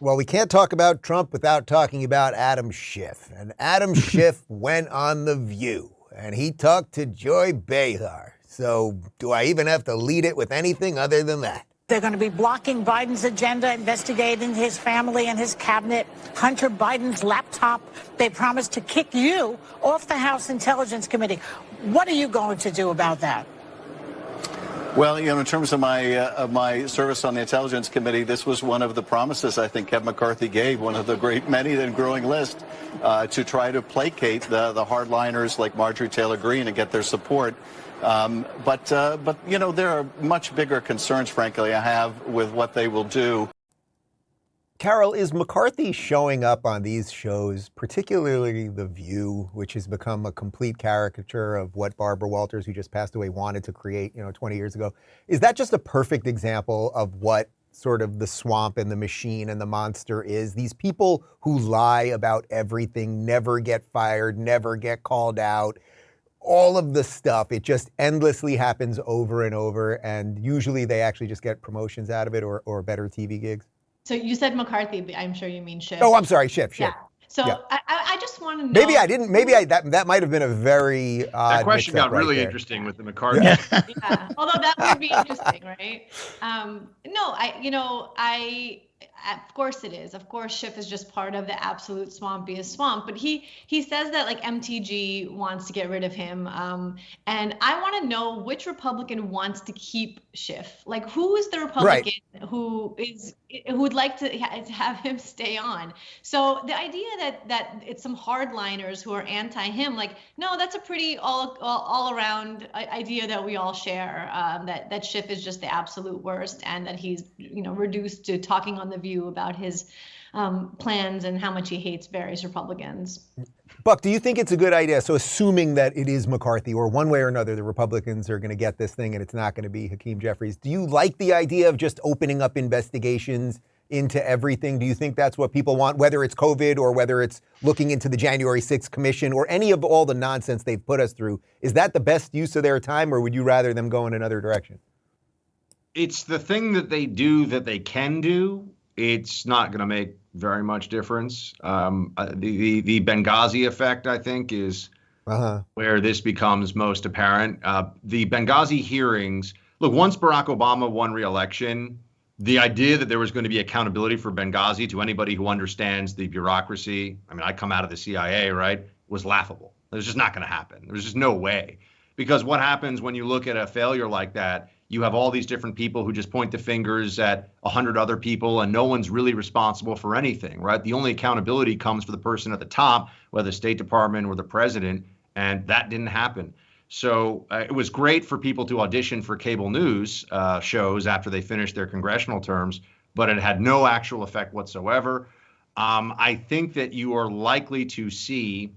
Well, we can't talk about Trump without talking about Adam Schiff. And Adam Schiff went on The View, and he talked to Joy Behar. So do I even have to lead it with anything other than that? They're going to be blocking Biden's agenda, investigating his family and his cabinet, Hunter Biden's laptop. They promised to kick you off the House Intelligence Committee. What are you going to do about that? Well, in terms of my service on the Intelligence Committee, this was one of the promises I think Kevin McCarthy gave, one of the great many and growing list, to try to placate the hardliners like Marjorie Taylor Greene and get their support. But there are much bigger concerns, frankly, I have with what they will do. Karol, is McCarthy showing up on these shows, particularly The View, which has become a complete caricature of what Barbara Walters, who just passed away, wanted to create, 20 years ago? Is that just a perfect example of what sort of the swamp and the machine and the monster is? These people who lie about everything, never get fired, never get called out. All of the stuff, it just endlessly happens over and over, and usually they actually just get promotions out of it or better TV gigs. So you said McCarthy, but I'm sure you mean Schiff. Oh, I'm sorry, Schiff. Yeah. So yeah. I just want to know. Maybe I didn't. That might have been a very odd that question got really there. Interesting with the McCarthy. Yeah. Although that would be interesting, right? Of course it is. Of course, Schiff is just part of the absolute swampiest swamp. But he says that like MTG wants to get rid of him. And I want to know which Republican wants to keep Schiff. Like, who is the Republican who would like to have him stay on? So the idea that it's some hardliners who are anti him, like, no, that's a pretty all around idea that we all share. That Schiff is just the absolute worst, and that he's reduced to talking on The View about his plans and how much he hates various Republicans. Buck, do you think it's a good idea? So assuming that it is McCarthy, or one way or another, the Republicans are going to get this thing and it's not going to be Hakeem Jeffries. Do you like the idea of just opening up investigations into everything? Do you think that's what people want, whether it's COVID or whether it's looking into the January 6th commission or any of all the nonsense they've put us through? Is that the best use of their time, or would you rather them go in another direction? It's the thing that they do that they can do. It's not going to make very much difference. The Benghazi effect, I think, is where this becomes most apparent. The Benghazi hearings, look, once Barack Obama won re-election, the idea that there was going to be accountability for Benghazi to anybody who understands the bureaucracy, I mean, I come out of the CIA, right, was laughable. It was just not going to happen. There was just no way. Because what happens when you look at a failure like that, you have all these different people who just point the fingers at 100 other people, and no one's really responsible for anything, right? The only accountability comes for the person at the top, whether the State Department or the president, and that didn't happen. So it was great for people to audition for cable news shows after they finished their congressional terms, but it had no actual effect whatsoever. I think that you are likely to see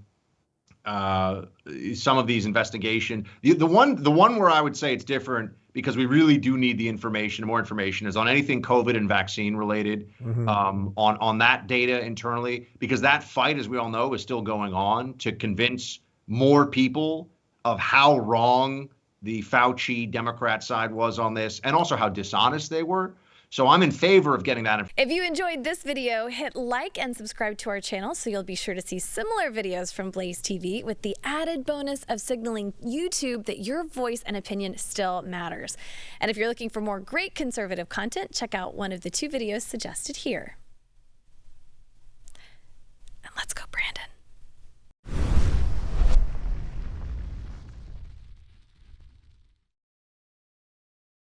some of these investigations. The one where I would say it's different, because we really do need the information, more information, is on anything COVID and vaccine related, on that data internally, because that fight, as we all know, is still going on to convince more people of how wrong the Fauci Democrat side was on this, and also how dishonest they were. So I'm in favor of getting that. If you enjoyed this video, hit like and subscribe to our channel so you'll be sure to see similar videos from Blaze TV, with the added bonus of signaling YouTube that your voice and opinion still matters. And if you're looking for more great conservative content, check out one of the 2 videos suggested here.